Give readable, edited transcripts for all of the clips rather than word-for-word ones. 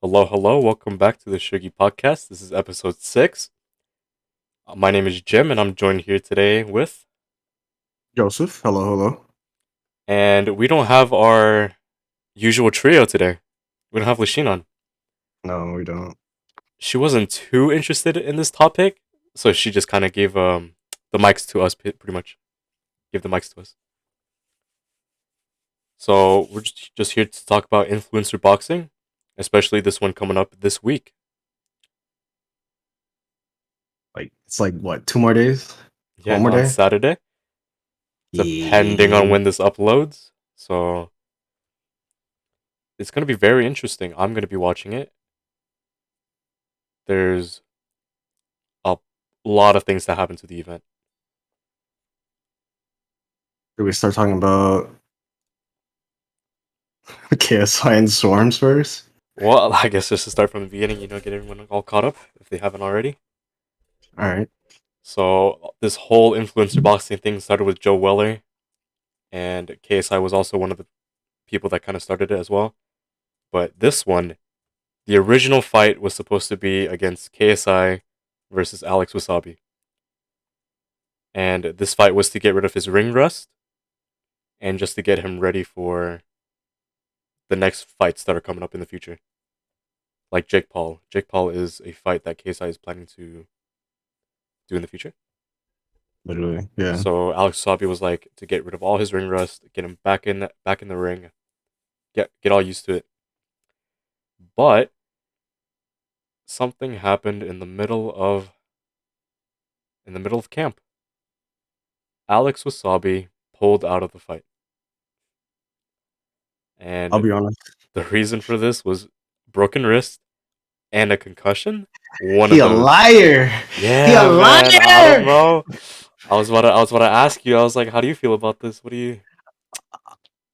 Hello, hello. Welcome back to the Shugi Podcast. This is Ep.6. My name is Jim, and I'm joined here today with. Joseph, hello, hello. And we don't have our usual trio today. We don't have Lasheen on. No, we don't. She wasn't too interested in this topic, so she just kind of gave the mics to us, pretty much. Give the mics to us. So we're just here to talk about influencer boxing, especially this one coming up this week. It's like what, 2 more days? Yeah, One more on day? Saturday, depending on Yeah. when this uploads. So it's going to be very interesting. I'm going to be watching it. There's a lot of things that happen to the event. Do we start talking about KSI and Swarms first? Well, I guess just to start from the beginning, get everyone all caught up if they haven't already. All right. So this whole influencer boxing thing started with Joe Weller, and KSI was also one of the people that kind of started it as well. But this one, the original fight was supposed to be against KSI versus Alex Wasabi. And this fight was to get rid of his ring rust and just to get him ready for the next fights that are coming up in the future. Like Jake Paul. Jake Paul is a fight that KSI is planning to do in the future. Literally. Yeah. So Alex Wasabi was like to get rid of all his ring rust, get him back in the ring, get all used to it. But something happened in the middle of camp. Alex Wasabi pulled out of the fight. I'll And be honest. the reason for this was broken wrist and a concussion. One He of a those. liar. He a Yeah, man. I don't liar. know. I was about to ask you. I was like, how do you feel about this? What do you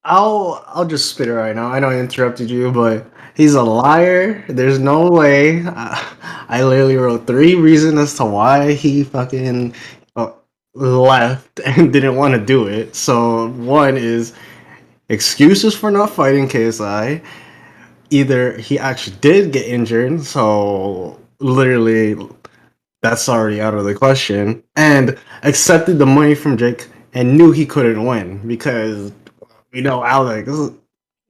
I'll just spit it right now. I know I interrupted you, but he's a liar. There's no way. I literally wrote 3 reasons as to why he fucking uh, left and didn't want to do it. So one is excuses for not fighting KSI. Either he actually did get injured, so literally that's already out of the question, and accepted the money from Jake and knew he couldn't win because we know Alex.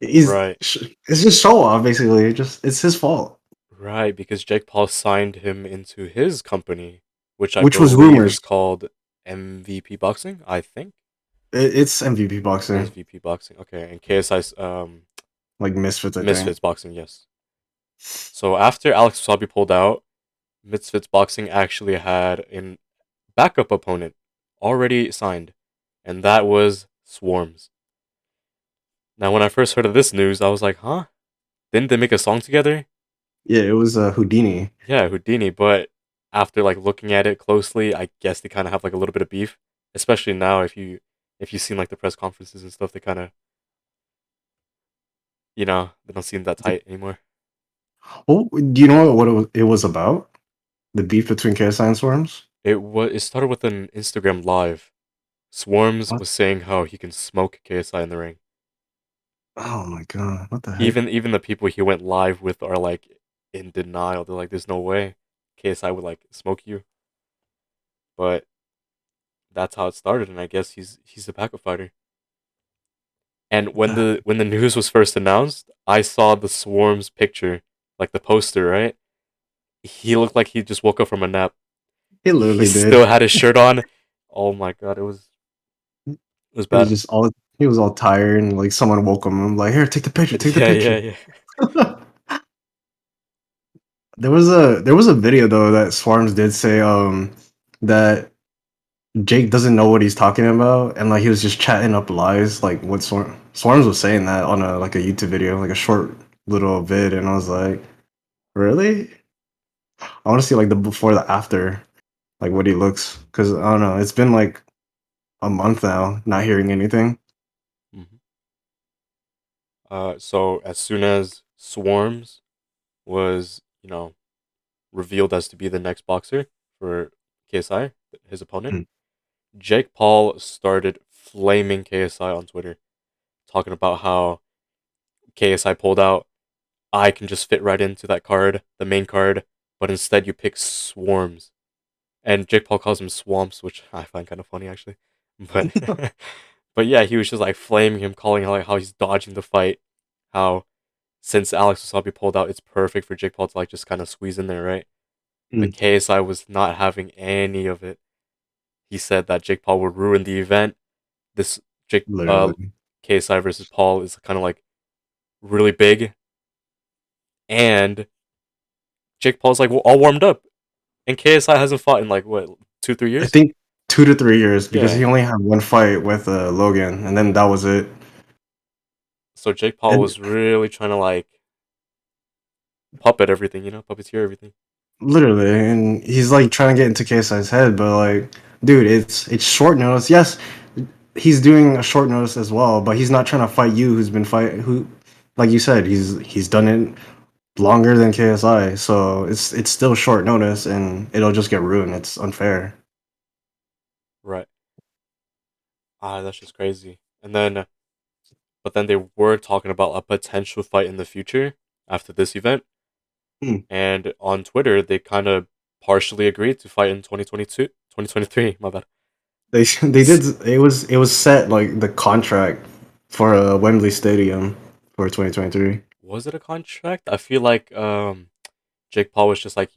He's right. it's just show off basically. It's his fault, Right, because Jake Paul signed him into his company, which I which was believe is rumors. called MVP Boxing, I think. It's MVP boxing, MVP Boxing. Okay, and KSI's like Misfits, I think. Misfits Boxing, yes. So after Alex Wasabi pulled out, Misfits Boxing actually had a backup opponent already signed, and that was Swarms. Now, when I first heard of this news, I was like, huh? Didn't they make a song together? Yeah, it was Houdini. Yeah, Houdini, but after like looking at it closely, I guess they kind of have like a little bit of beef, especially now if you've seen like the press conferences and stuff, they kind of they don't seem that tight anymore. Oh, do you know what it was about? The beef between KSI and Swarms. It started with an Instagram live. Swarms What? was saying how he can smoke KSI in the ring. Oh my god! What the heck? Even the people he went live with are like in denial. They're like, "There's no way KSI would like smoke you." But that's how it started, and I guess he's a backup fighter. And when The, the news was first announced, I saw the Swarms picture, like the poster, right? He looked like he just woke up from a nap. he He literally did. still had his shirt on. Oh my god, it was He was bad. just all he was all tired and like someone woke him. I'm like, here, take the picture, take the Yeah, yeah, picture. yeah. There was a video though that Swarms did say that Jake doesn't know what he's talking about and like he was just chatting up lies like what Swarms was saying that on a YouTube video, like a short little vid, and I was like, really? I want to see like the before the after, like what he looks, because I don't know, it's been like a month now not hearing anything. Mhm. So as soon as Swarms was, revealed as to be the next boxer for KSI, his opponent, Mm. Jake Paul started flaming KSI on Twitter, talking about how KSI pulled out. I can just fit right into that card, the main card, but instead you pick swarms. And Jake Paul calls them swamps, which I find kind of funny actually. But but yeah, he was just like flaming him, calling like how he's dodging the fight, how since Alex Wasabi pulled out, it's perfect for Jake Paul to like just kind of squeeze in there, right? But Mm, KSI was not having any of it. He said that Jake Paul would ruin the event. This Jake literally. KSI versus Paul is kind of like really big, and Jake Paul's like all warmed up, and KSI hasn't fought in like what 2 3 I years. think 2 to 3 years because he Yeah. only had one fight with Logan, and then that was it. So Jake Paul And was really trying to like puppet everything, puppeteer everything. literally, and he's like trying to get into KSI's head, but like, dude, it's short notice. Yes, he's doing a short notice as well, but he's not trying to fight you, who's been fight who, like you said, he's done it longer than KSI, so it's still short notice, and it'll just get ruined. It's unfair. Right. That's just crazy. And then, but then they were talking about a potential fight in the future after this event. Hmm. And on Twitter, they kind of partially agreed to fight in 2022, 2023. My bad. They did. It was set like the contract for Wembley Stadium for 2023. Was it a contract? I feel like Jake Paul was just like,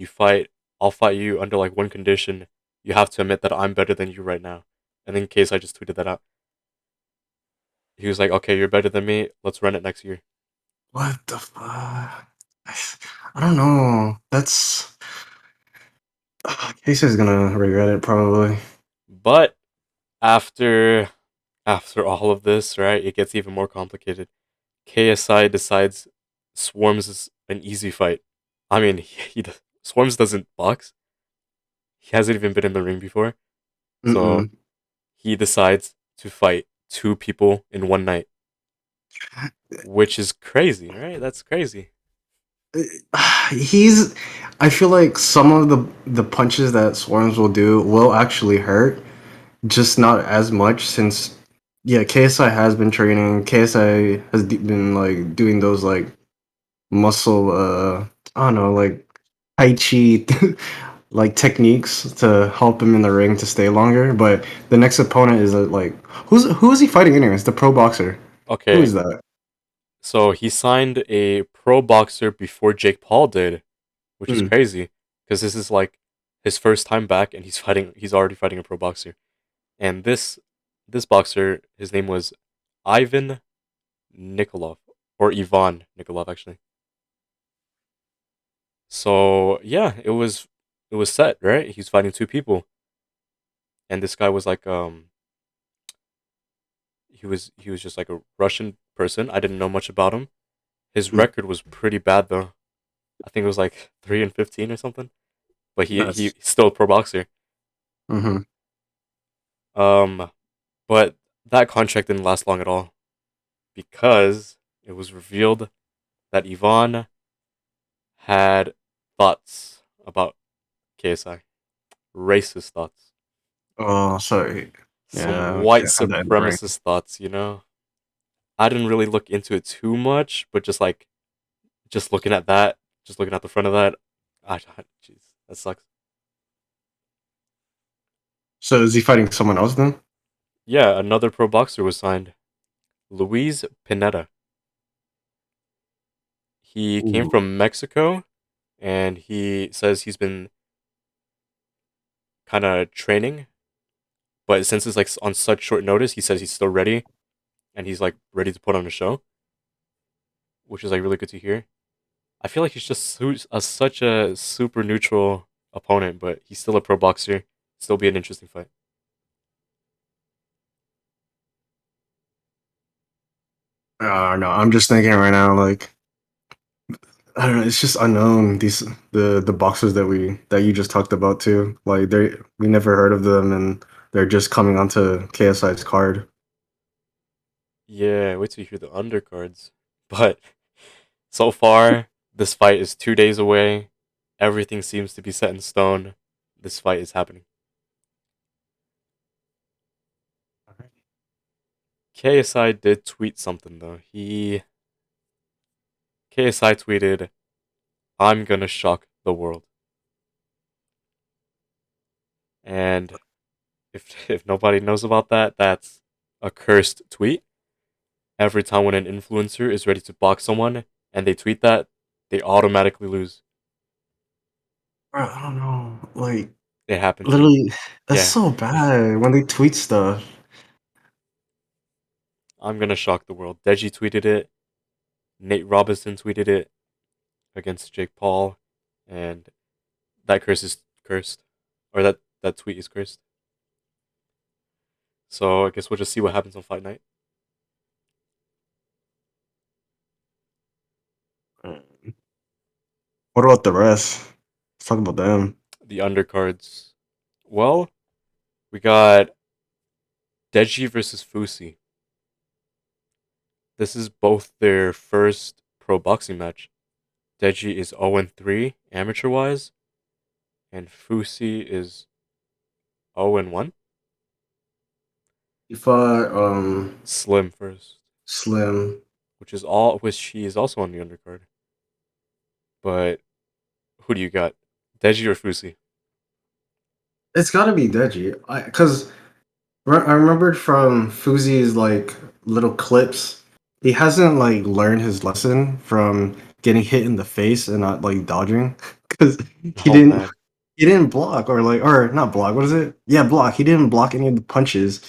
I'll fight you under like one condition. You have to admit that I'm better than you right now. And in case I just tweeted that out. He was like, okay, you're better than me. Let's run it next year. What the fuck? I don't know. That's Casey's gonna regret it probably. But after all of this, right, it gets even more complicated. KSI decides Swarms is an easy fight. I mean, Swarms doesn't box. He hasn't even been in the ring before. So Mm-mm. he decides to fight two people in one night, which is crazy, right? That's crazy. He's. I feel like some of the punches that Swarms will do will actually hurt, just not as much since yeah, KSI has been training. KSI has been like doing those like muscle I don't know, like tai chi like techniques to help him in the ring to stay longer. But the next opponent is like who is he fighting anyways? The pro boxer. Who Okay, is that? so he signed a pro boxer before Jake Paul did, which is Hmm. crazy because this is like his first time back, and he's already fighting a pro boxer. And this boxer, his name was Ivan Nikolov, or Ivan Nikolov actually. So yeah, it was set, right? He's fighting two people, and this guy was like he was just like a Russian person. I didn't know much about him. His Hmm. record was pretty bad though. I think it was like 3-15 or something. But he's That's still a pro boxer. hmm. Um, but that contract didn't last long at all because it was revealed that Ivan had thoughts about KSI, racist thoughts, Oh, sorry. some Yeah, white can't have that in the ring. supremacist thoughts. I didn't really look into it too much, but just looking at that, just looking at the front of that, jeez, that sucks. So is he fighting someone else then? Yeah, another pro boxer was signed, Luis Pineda. He came Ooh. from Mexico, and he says he's been kind of training, but since it's like on such short notice, he says he's still ready, and he's like ready to put on a show, which is like really good to hear. I feel like he's just such a super neutral opponent, but he's still a pro boxer. Still be an interesting fight. No, I'm just thinking right now, like I don't know. It's just unknown. These the boxers that you just talked about too. Like we never heard of them, and they're just coming onto KSI's card. Yeah, wait till you hear the undercards. But so far, this fight is 2 days away. Everything seems to be set in stone. This fight is happening. KSI did tweet something though. KSI tweeted, "I'm gonna shock the world." And if nobody knows about that, that's a cursed tweet. Every time when an influencer is ready to box someone and they tweet that, they automatically lose. Bro, I don't know. Like, It happened to me. literally, that's Yeah, so bad when they tweet stuff. I'm gonna shock the world. Deji tweeted it. Nate Robinson tweeted it against Jake Paul, and that curse is cursed, or that tweet is cursed. So I guess we'll just see what happens on fight night. What about the rest? Let's talk about them. The undercards. Well, we got Deji versus Fusi. This is both their first pro boxing match. Deji is 0-3 amateur wise, and Fusi is 0-1. He fought Slim first, Slim. which she is also on the undercard. But who do you got? Deji or Fusi? It's got to be Deji. Because I remembered from Fuzi's like little clips, he hasn't like learned his lesson from getting hit in the face and not like dodging. Because he Oh didn't man. he didn't block or not block. What is it? Yeah, block. He didn't block any of the punches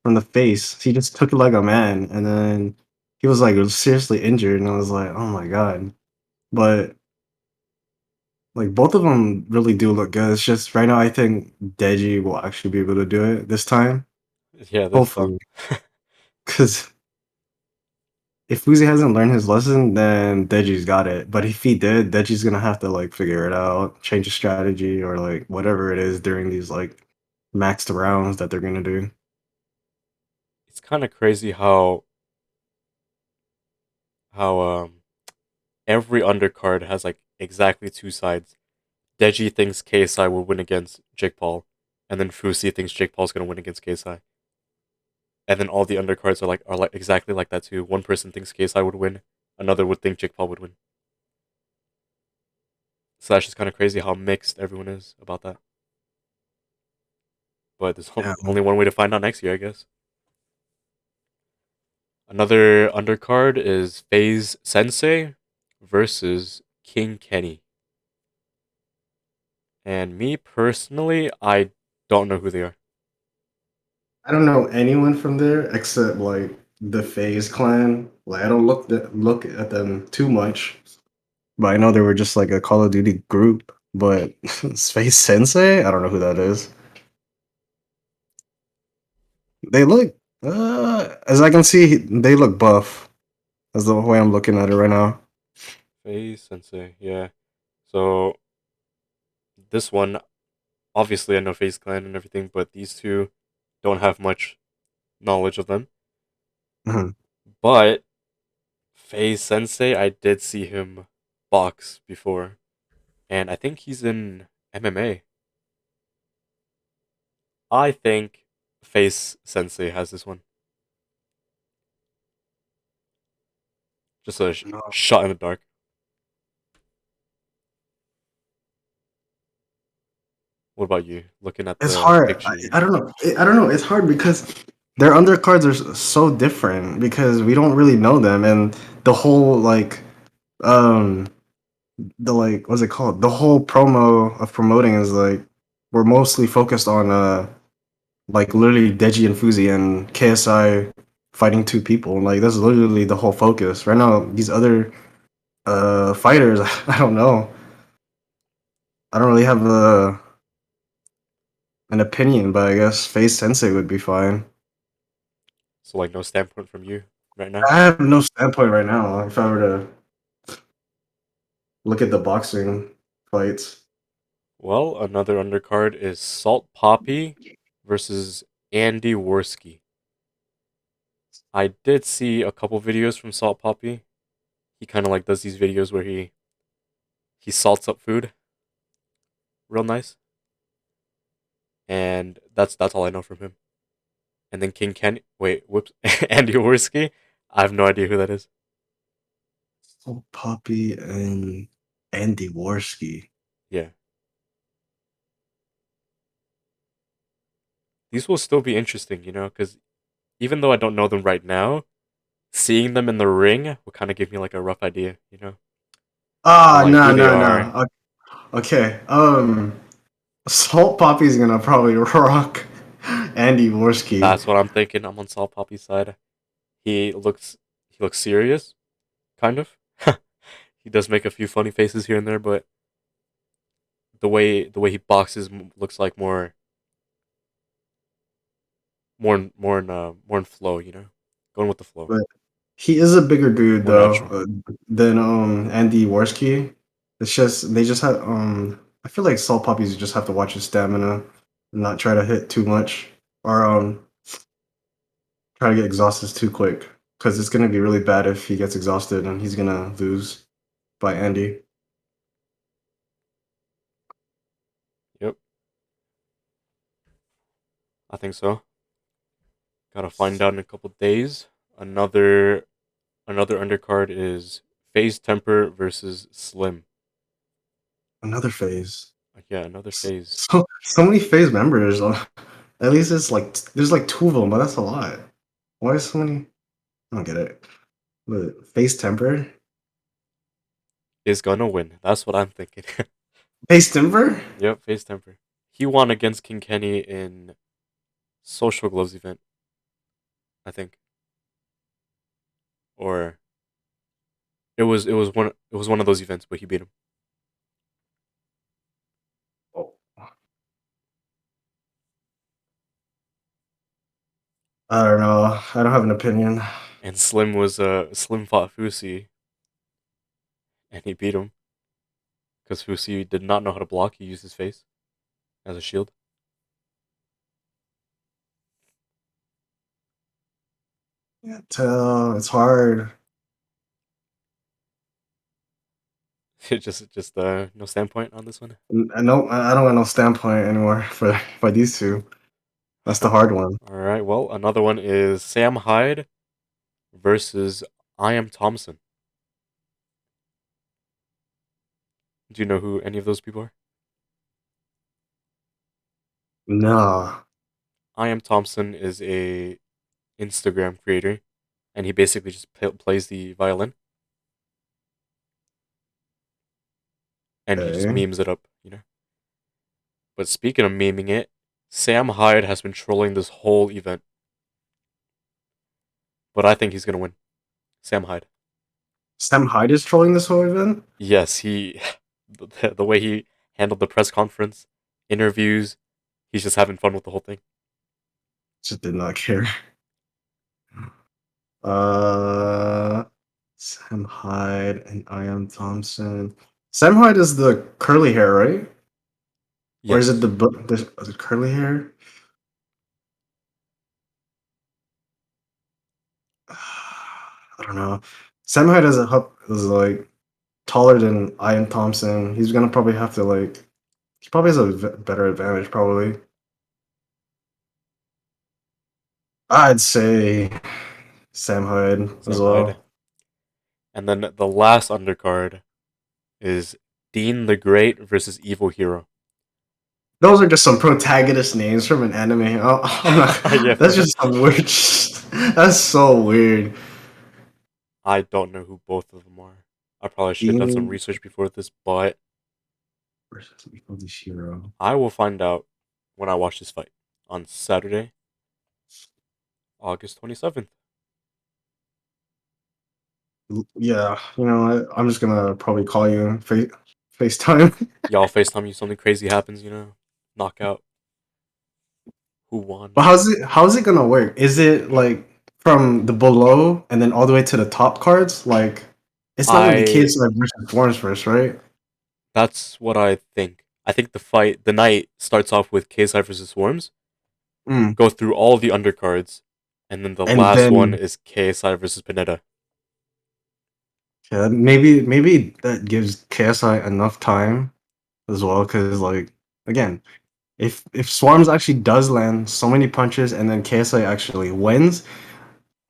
from the face. He just took it like a man, and then he was like seriously injured, and I was like, oh my god. But like both of them really do look good. It's just right now I think Deji will actually be able to do it this time. Yeah, this time. Hopefully, because if Uzi hasn't learned his lesson, then Deji's got it. But if he did, Deji's gonna have to like figure it out, change his strategy, or like whatever it is during these like maxed rounds that they're gonna do. It's kind of crazy how every undercard has like exactly two sides. Deji thinks KSI will win against Jake Paul, and then Fusi thinks Jake Paul's gonna win against KSI. And then all the undercards are like exactly like that too. One person thinks KSI would win, another would think Jake Paul would win. So that's just kind of crazy how mixed everyone is about that. But there's Yeah, only one way to find out next year, I guess. Another undercard is FaZe Sensei versus King Kenny. And me personally, I don't know who they are. I don't know anyone from there except like the FaZe clan. Like I don't look at them too much, but I know they were just like a Call of Duty group. But Space Sensei, I don't know who that is. They look, as I can see, they look buff. That's the way I'm looking at it right now. FaZe Sensei, yeah. So this one, obviously I know FaZe Clan and everything, but these two don't have much knowledge of them. Mhm. But FaZe Sensei, I did see him box before, and I think he's in MMA. I think FaZe Sensei has this one. Just a No, shot in the dark. What about you? Looking at it's the hard. I pictures. don't know. I don't know. It's hard because their undercards are so different because we don't really know them, and the whole like um the like what's it called? The whole promo of promoting is like we're mostly focused on like literally Deji and Fuzi and KSI fighting two people. Like that's literally the whole focus. Right now, these other fighters, I don't know. I don't really have an opinion, but I guess Face Sensei would be fine. So like no standpoint from you right now. I have no standpoint right now. If I were to look at the boxing fights, Well, another undercard is Salt Poppy versus Andy Worski. I did see a couple videos from Salt Poppy. He kind of like does these videos where he salts up food real nice, and that's all I know from him. And then King Ken, wait, whoops, Andy Worski. I have no idea who that is. Oh, Poppy and Andy Worski. Yeah, these will still be interesting, because even though I don't know them right now, seeing them in the ring will kind of give me like a rough idea, on Ah, like no, who they no, are. no. Okay. Salt Poppy's gonna probably rock Andy Worski. That's what I'm thinking. I'm on Saul Poppy's side. He looks he looks serious, kind of. He does make a few funny faces here and there, but the way he boxes looks like more in flow, going with the flow, But he is a bigger dude more though natural. than Andy Worski. It's just they just have I feel like Salt Puppies just have to watch his stamina and not try to hit too much or try to get exhausted too quick because it's gonna be really bad if he gets exhausted and he's gonna lose by Andy. Yep, I think so. Gotta find out in a couple days. Another undercard is Phase Temper versus Slim. Another phase. Yeah, another Phase. So many phase members. At least it's like there's like two of them, but that's a lot. Why is so many? I don't get it. But phase temper, Is gonna win. That's what I'm thinking. phase temper. Yep, Phase Temper. He won against King Kenny in Social Gloves event, I think, or it was one of those events, but he beat him. Oh, I don't know. I don't have an opinion. And Slim fought Fusi, and he beat him because Fusi did not know how to block. He used his face as a shield. Can't tell. It's hard. Just no standpoint on this one. I don't got no standpoint anymore for these two. That's the hard one. All right. Well, another one is Sam Hyde versus I Am Thompson. Do you know who any of those people are? No. I Am Thompson is a Instagram creator, and he basically just plays the violin and he just Okay. memes it up. But speaking of memeing it, Sam Hyde has been trolling this whole event, but I think he's gonna win. Sam Hyde. Sam Hyde is trolling this whole event. Yes, he. The way he handled the press conference, interviews, he's just having fun with the whole thing. Just did not care. Uh, Sam Hyde and I am Thompson. Sam Hyde is the curly hair, right? Or is it Yes, the curly hair? I don't know. Sam Hyde is like taller than Ian Thompson. He's gonna probably have to like. He probably has a better advantage. Probably. I'd say Sam Hyde as Sam Hyde. well. And then the last undercard is Dean the Great versus Evil Hero. Those are just some protagonist names from an anime. Oh, I'm Yeah, not. for That's real. just some weird. That's so weird. I don't know who both of them are. I probably should have done some Dean research before this, but versus Evil Hero. I will find out when I watch this fight on Saturday, August 27th. Yeah, I'm just gonna probably call you FaceTime. Y'all FaceTime you something crazy happens, knockout, who won. But how's it gonna work? Is it like from the below and then all the way to the top cards? Like it's not gonna be I KSI versus Forms first, right? That's what I think. I think the night starts off with KSI versus Swarms, Mm. go through all the undercards, and then the And last one then is KSI versus Pineda. yeah, maybe that gives KSI enough time as well, because like again, if Swarms actually does land so many punches and then KSI actually wins,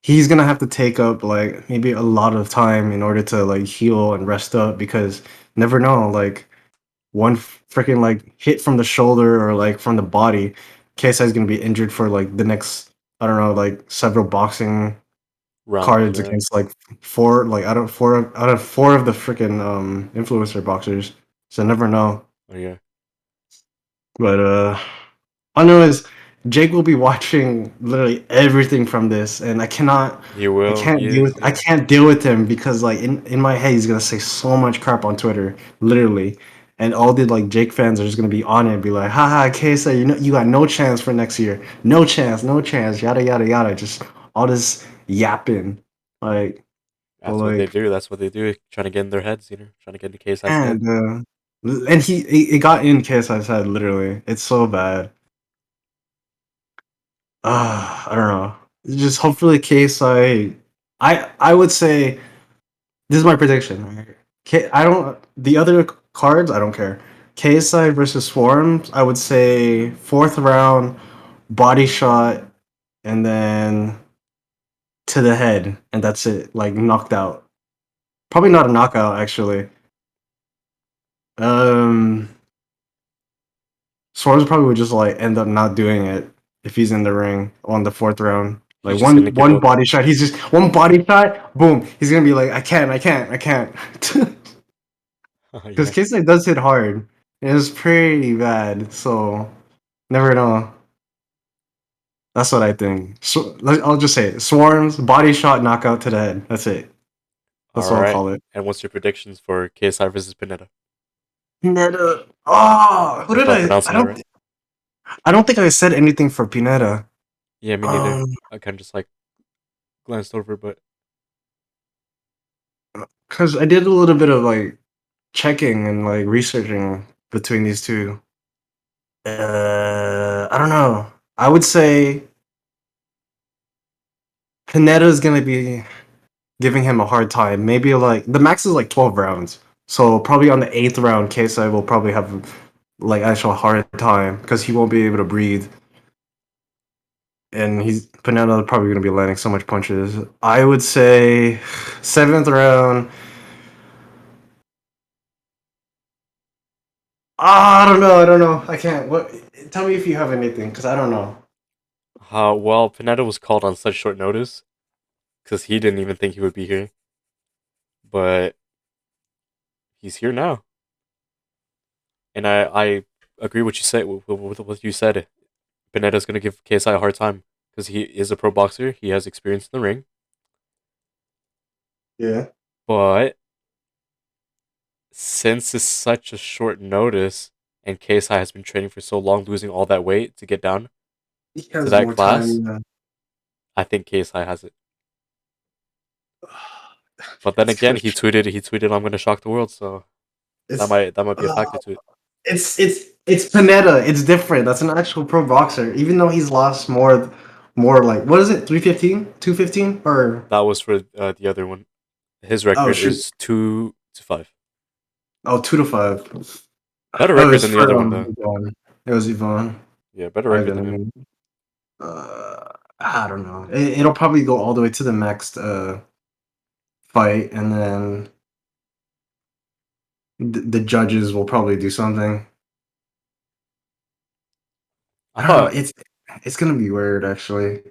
he's gonna have to take up like maybe a lot of time in order to like heal and rest up because never know like one freaking like hit from the shoulder or like from the body, KSI is gonna be injured for like the next I don't know like several boxing Rounds, cards yeah. against like four like out of four of the freaking influencer boxers. So never know. Oh yeah. But I know is Jake will be watching literally everything from this, and He will. He is, I yeah. can't deal with him because like in my head he's gonna say so much crap on Twitter, literally, and all the like Jake fans are just gonna be on it and be like, haha, KSA, you know you got no chance for next year, no chance, yada yada yada, just all this yapping, like, but That's what they like, do. That's what they do. Trying to get in their heads, trying to get into KSI's head. and he it got in KSI's head literally, it's so bad. I don't know. Just hopefully KSI. I would say this is my prediction. Right? I don't the other cards. I don't care. KSI versus Swarms. I would say fourth round body shot and then to the head and that's it. Like knocked out. Probably not a knockout actually. Um, Swarms probably would just like end up not doing it if he's in the ring on the fourth round. Like He's just gonna give one up. body shot, he's just one body shot, boom. He's gonna be like, I can't, Oh because yeah. Kisne does hit hard. And it's pretty bad. So never know. That's what I think. So I'll just say it. Swarms, body shot, knockout to the head. That's it. All That's what I'll right. call it. And what's your predictions for KSI versus Pineda? Pineda. Oh, who If did I'm I? pronouncing that right? I don't think I said anything for Pineda. Yeah, me neither. Um, I kind of just like glanced over, but because I did a little bit of like checking and like researching between these two. I don't know. I would say Pineda is gonna be giving him a hard time. Maybe like the max is like 12 rounds, so probably on the eighth round, KSI will probably have like actual hard time because he won't be able to breathe, and he's Pineda probably gonna be landing so much punches. I would say seventh round. I don't know. I don't know. I can't. What? Tell me if you have anything, because I don't know. well, Pineda was called on such short notice because he didn't even think he would be here, but he's here now. And I agree with you said with what you said. Pineda's gonna give KSI a hard time because he is a pro boxer. He has experience in the ring, Yeah, but since it's such a short notice and KSI has been training for so long, losing all that weight to get down he to has that more class, time. I think KSI has it. But then It's again, gonna. he tweeted I'm gonna shock the world, so It's. that might be a factor to it. It's Panetta. It's different. That's an actual pro boxer. Even though he's lost more like what is it? 315, 215, or That was for the other one. His oh record shoot, is 2-5. 2-5. Better Oh, record it's than the for other one though. Yvonne. It was Yvonne. Yeah, better Probably record the than him. enemy. I don't know. It'll probably go all the way to the next fight, and then the judges will probably do something. I I don't know. thought It's gonna be weird actually.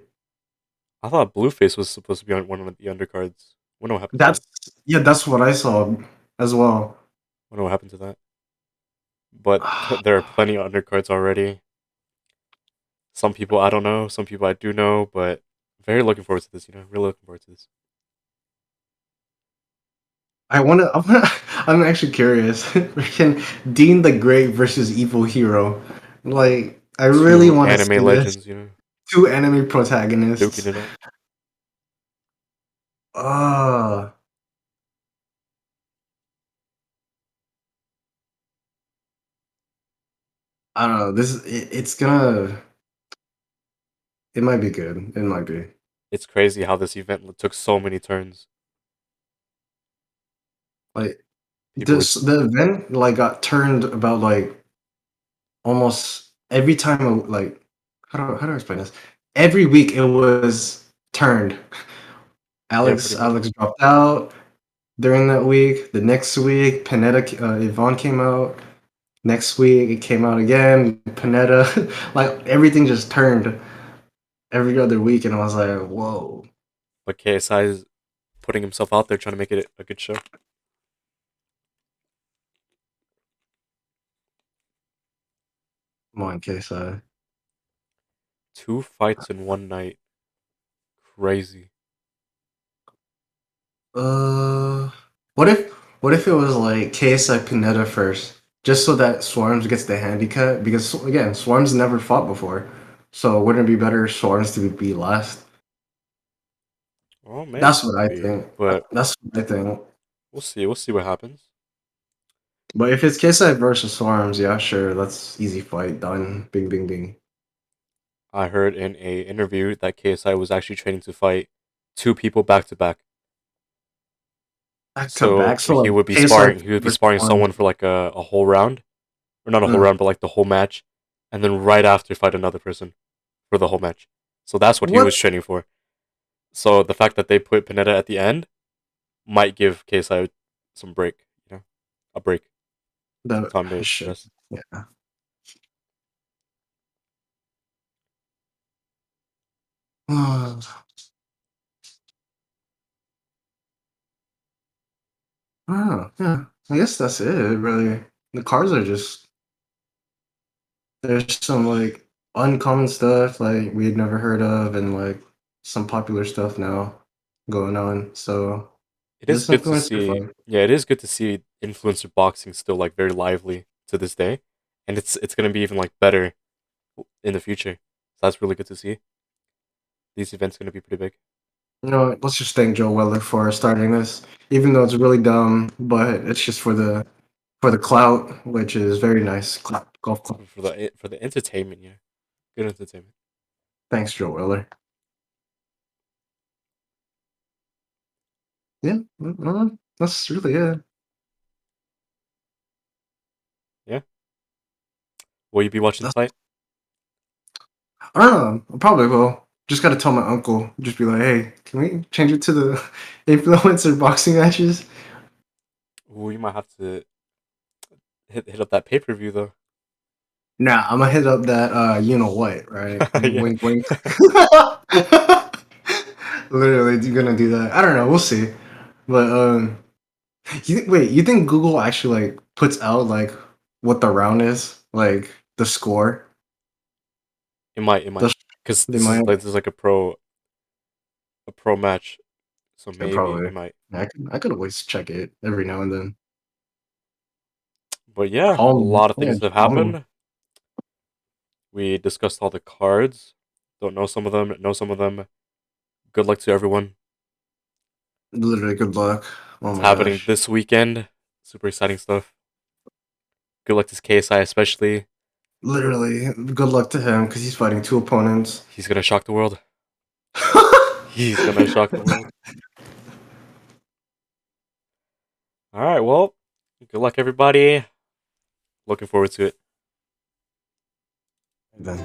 I thought Blueface was supposed to be on one of the undercards. Wonder what happened to That's that. yeah, that's what I saw as well. Wonder what happened to that. But there are plenty of undercards already. Some people I don't know, some people I do know, but very looking forward to this. Really looking forward to this. I'm actually curious. Freaking Dean the Great versus Evil Hero. Like, I really Two want to see anime this. legends, Two anime duking protagonists. it out. Uh, I don't know. It's gonna. It might be good. It might be. It's crazy how this event took so many turns. Like, People were the event like got turned about like almost every time. Like, how do I explain this? Every week it was turned. Yeah, Alex pretty much. Alex dropped out during that week. The next week, Yvonne came out. Next week, it came out again. Panetta, like everything just turned every other week, and I was like, whoa. But KSI is putting himself out there, trying to make it a good show. Come on, KSI. 2 fights in one night. Crazy. Uh, what if what if it was like KSI Pineda first, just so that Swarms gets the handicap? Because again, Swarms never fought before, so wouldn't it be better Swarms to be last? Well, That's what I maybe, think. but That's what I think. we'll see. We'll see what happens. But if it's KSI versus Swarms, yeah, sure, that's easy fight done. Bing, bing, bing. I heard in a interview that KSI was actually training to fight two people back to back. Back to So back, so he like would be KSI sparring. He would be versus sparring Swarms. someone for like a whole round, or not a whole Mm. round, but like the whole match, and then right after fight another person for the whole match. So that's what he What was training for. So the fact that they put Pineda at the end might give KSI some break. A break, some the time to shit? rest. Yeah. Oh, yeah. I guess that's it, really. The cards are just there's some like uncommon stuff like we'd never heard of and like some popular stuff now going on. So It is this good to influencer see. fight. Yeah, it is good to see influencer boxing still like very lively to this day, and it's gonna be even like better in the future. So that's really good to see. These events gonna be pretty big. You know, let's just thank Joe Weller for starting this, even though it's really dumb, but it's just for the clout, which is very nice. Clout, golf clout. For the entertainment. Yeah, good entertainment. Thanks, Joe Weller. Yeah, that's really it. Yeah. Will you be watching the That's, fight? I don't know. I probably will. Just gotta tell my uncle. Just be like, hey, can we change it to the influencer boxing matches? Ooh, you might have to hit up that pay per view though. Nah, I'm gonna hit up that you know what, right? Yeah. Wink wink. Literally you're gonna do that. I don't know, we'll see. But wait, you think Google actually like puts out like what the round is? Like the score? It might. It might. The, Because they might this is like a pro match. So maybe probably it might. I could always check it every now and then. But yeah, a Call me. lot of Yeah, things have call me. happened. We discussed all the cards. Don't know some of them. Know some of them. Good luck to everyone. Literally good luck. Oh It's my happening gosh. this weekend. Super exciting stuff. Good luck to KSI especially. Literally good luck to him because he's fighting two opponents. He's gonna shock the world. He's gonna shock the world. All right. Well, good luck everybody. Looking forward to it. Then.